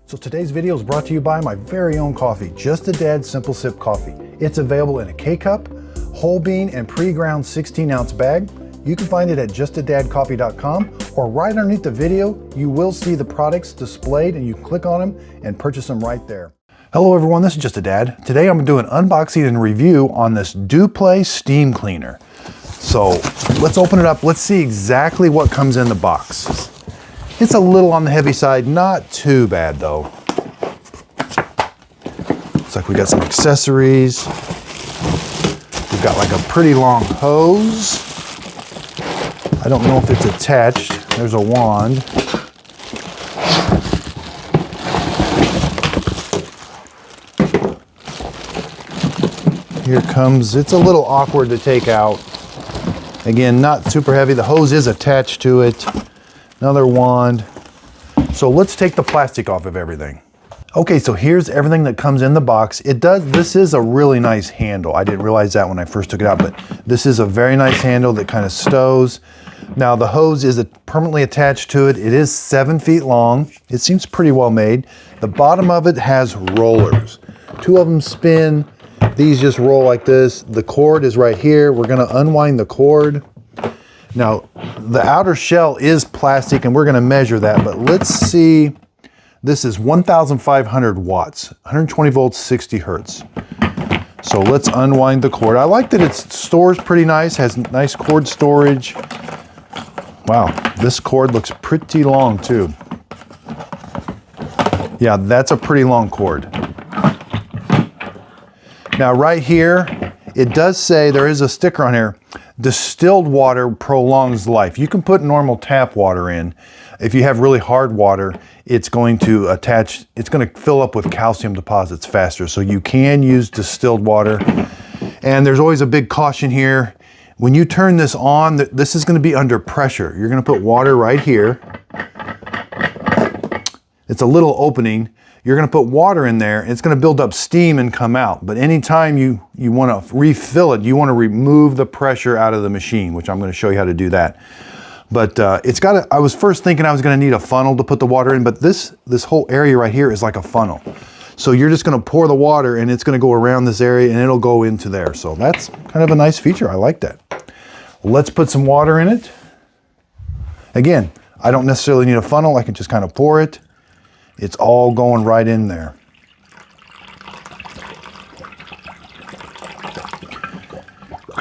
So today's video is brought to you by my very own coffee, Just a Dad Simple Sip Coffee. It's available in a K-Cup, whole bean, and pre-ground 16-ounce bag. You can find it at justadadcoffee.com, or right underneath the video, you will see the products displayed and you click on them and purchase them right there. Hello everyone, this is Just a Dad. Today I'm going to do an unboxing and review on this Dupray steam cleaner. So let's open it up. Let's see exactly what comes in the box. It's a little on the heavy side, not too bad though. Looks like we got some accessories. We've got like a pretty long hose. I don't know if it's attached. There's a wand. Here comes, it's a little awkward to take out. Again, not super heavy. The hose is attached to it. Another wand. So let's take the plastic off of everything. Okay, so here's everything that comes in the box. This is a really nice handle. I didn't realize that when I first took it out, but this is a very nice handle that kind of stows. Now the hose is permanently attached to it. It is 7 feet long. It seems pretty well made. The bottom of it has rollers. 2 of them spin. These just roll like this. The cord is right here. We're gonna unwind the cord. Now, the outer shell is plastic and we're gonna measure that, but let's see. This is 1,500 watts, 120 volts, 60 hertz. So let's unwind the cord. I like that it stores pretty nice, has nice cord storage. Wow, this cord looks pretty long too. Yeah, that's a pretty long cord. Now right here, it does say, there is a sticker on here, distilled water prolongs life. You can put normal tap water in. If you have really hard water, it's going to fill up with calcium deposits faster. So you can use distilled water. And there's always a big caution here. When you turn this on, this is gonna be under pressure. You're gonna put water right here. It's a little opening. You're gonna put water in there, and it's gonna build up steam and come out. But anytime you wanna refill it, you wanna remove the pressure out of the machine, which I'm gonna show you how to do that. But I was first thinking I was gonna need a funnel to put the water in, but this whole area right here is like a funnel. So you're just gonna pour the water and it's gonna go around this area and it'll go into there. So that's kind of a nice feature, I like that. Let's put some water in it. Again, I don't necessarily need a funnel, I can just kind of pour it. It's all going right in there.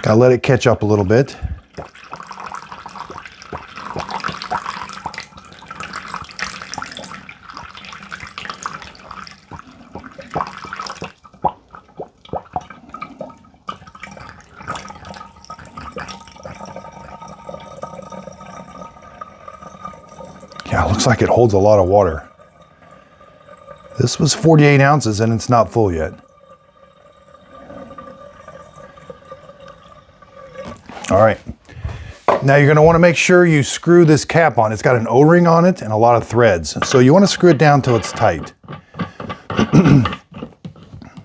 Gotta let it catch up a little bit. Yeah, it looks like it holds a lot of water. This was 48 ounces and it's not full yet. All right, now you're gonna wanna make sure you screw this cap on. It's got an O-ring on it and a lot of threads. So you wanna screw it down till it's tight.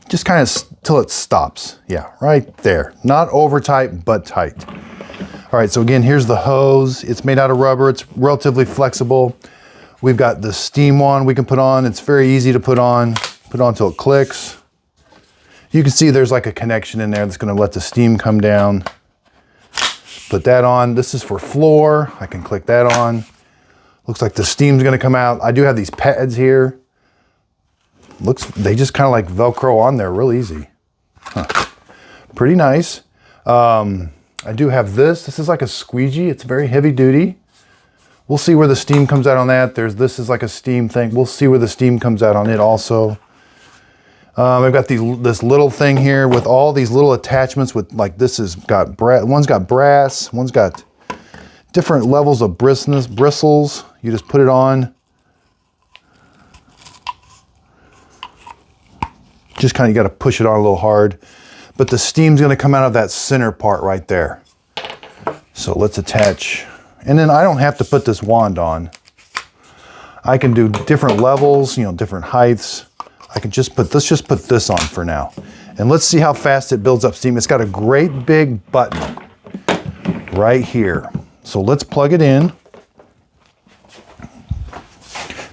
Just kind of till it stops. Yeah, right there. Not over tight, but tight. All right, so again, here's the hose. It's made out of rubber. It's relatively flexible. We've got the steam wand we can put on. It's very easy to put on. Put on till it clicks. You can see there's like a connection in there that's gonna let the steam come down. Put that on. This is for floor. I can click that on. Looks like the steam's gonna come out. I do have these pads here. They just kind of like Velcro on there real easy. Huh. Pretty nice. I do have this. This is like a squeegee. It's very heavy duty. We'll see where the steam comes out on that. This is like a steam thing. We'll see where the steam comes out on it also. I've got this little thing here with all these little attachments with like, one's got brass, one's got different levels of bristles. You just put it on. Just kind of got to push it on a little hard. But the steam's gonna come out of that center part right there. So let's attach. And then I don't have to put this wand on. I can do different levels, different heights. Let's just put this on for now. And let's see how fast it builds up steam. It's got a great big button right here. So let's plug it in.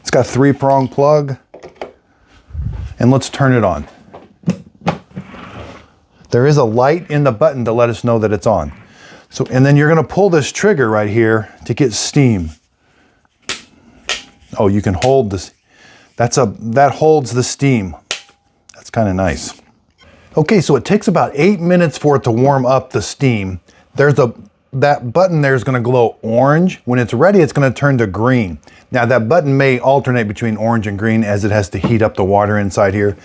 It's got a 3-prong plug. And let's turn it on. There is a light in the button to let us know that it's on. So, and then you're gonna pull this trigger right here to get steam. Oh, you can hold this. That holds the steam. That's kind of nice. Okay, so it takes about 8 minutes for it to warm up the steam. That button there is gonna glow orange. When it's ready, it's gonna turn to green. Now that button may alternate between orange and green as it has to heat up the water inside here.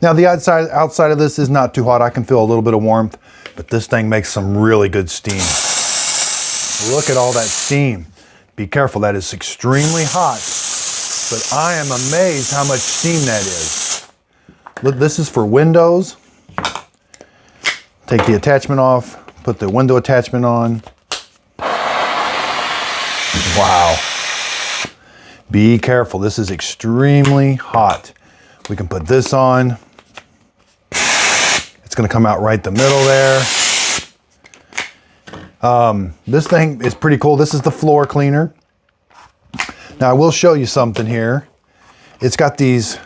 Now the outside of this is not too hot. I can feel a little bit of warmth, but this thing makes some really good steam. Look at all that steam. Be careful, that is extremely hot, but I am amazed how much steam that is. Look, this is for windows. Take the attachment off, put the window attachment on. Wow. Be careful, this is extremely hot. We can put this on. It's gonna come out right the middle there. This thing is pretty cool. This is the floor cleaner. Now I will show you something here. It's got these,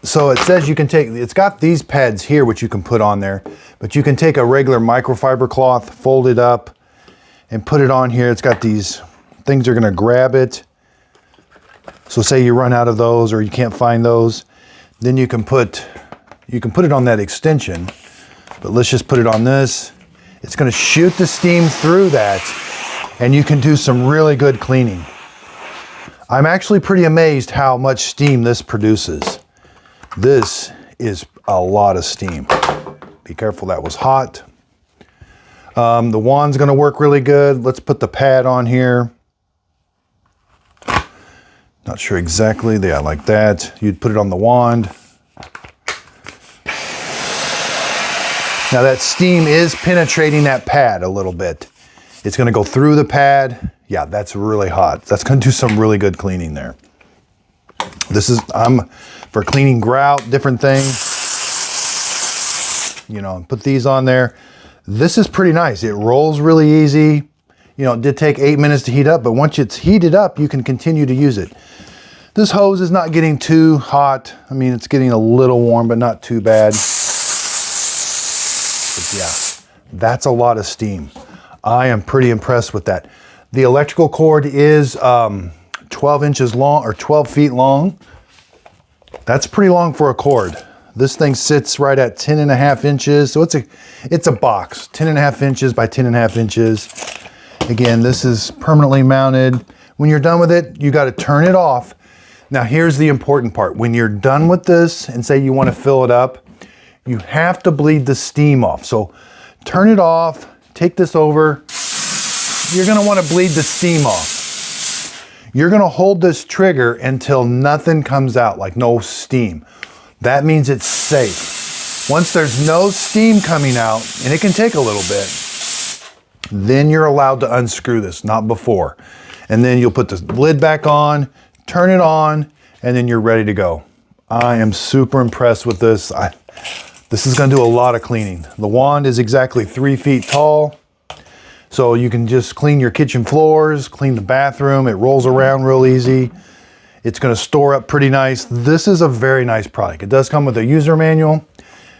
so it says you can take, it's got these pads here which you can put on there, but you can take a regular microfiber cloth, fold it up, and put it on here. It's got these things that are gonna grab it. So say you run out of those or you can't find those, then you can put it on that extension, but let's just put it on this. It's gonna shoot the steam through that and you can do some really good cleaning. I'm actually pretty amazed how much steam this produces. This is a lot of steam. Be careful, that was hot. The wand's gonna work really good. Let's put the pad on here. Not sure exactly, yeah, like that. You'd put it on the wand. Now that steam is penetrating that pad a little bit. It's gonna go through the pad. Yeah, that's really hot. That's gonna do some really good cleaning there. This is, for cleaning grout, different things. You know, put these on there. This is pretty nice. It rolls really easy. You know, it did take 8 minutes to heat up, but once it's heated up, you can continue to use it. This hose is not getting too hot. I mean, it's getting a little warm, but not too bad. But yeah, that's a lot of steam. I am pretty impressed with that. The electrical cord is 12 inches long or 12 feet long. That's pretty long for a cord. This thing sits right at 10.5 inches. So it's a box, 10.5 inches by 10.5 inches. Again, this is permanently mounted. When you're done with it, you got to turn it off. Now here's the important part. When you're done with this and say you want to fill it up, you have to bleed the steam off. So turn it off, take this over. You're going to want to bleed the steam off. You're going to hold this trigger until nothing comes out, like no steam. That means it's safe. Once there's no steam coming out, and it can take a little bit, then you're allowed to unscrew this, not before. And then you'll put the lid back on, turn it on, and then you're ready to go. I am super impressed with this. This is gonna do a lot of cleaning. The wand is exactly 3 feet tall. So you can just clean your kitchen floors, clean the bathroom. It rolls around real easy. It's gonna store up pretty nice. This is a very nice product. It does come with a user manual.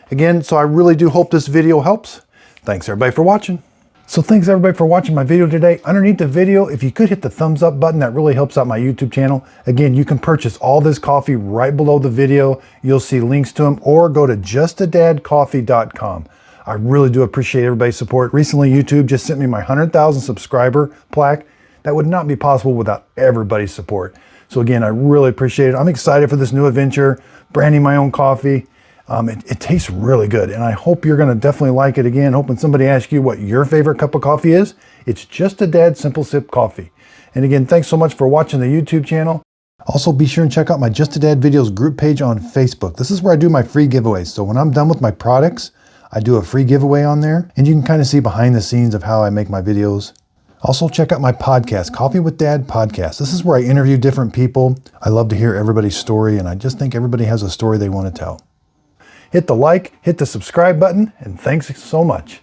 Again, so I really do hope this video helps. Thanks everybody for watching. So thanks everybody for watching my video today. Underneath the video, if you could hit the thumbs up button, that really helps out my YouTube channel. Again, you can purchase all this coffee right below the video. You'll see links to them, or go to justadadcoffee.com. I really do appreciate everybody's support. Recently, YouTube just sent me my 100,000 subscriber plaque. That would not be possible without everybody's support. So again, I really appreciate it. I'm excited for this new adventure, branding my own coffee. It tastes really good, and I hope you're going to definitely like it. Again, hoping somebody asks you what your favorite cup of coffee is. It's Just a Dad Simple Sip Coffee. And again, thanks so much for watching the YouTube channel. Also, be sure and check out my Just a Dad Videos group page on Facebook. This is where I do my free giveaways. So when I'm done with my products, I do a free giveaway on there, and you can kind of see behind the scenes of how I make my videos. Also, check out my podcast, Coffee with Dad Podcast. This is where I interview different people. I love to hear everybody's story, and I just think everybody has a story they want to tell. Hit the like, hit the subscribe button, and thanks so much.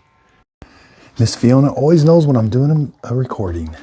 Miss Fiona always knows when I'm doing a recording.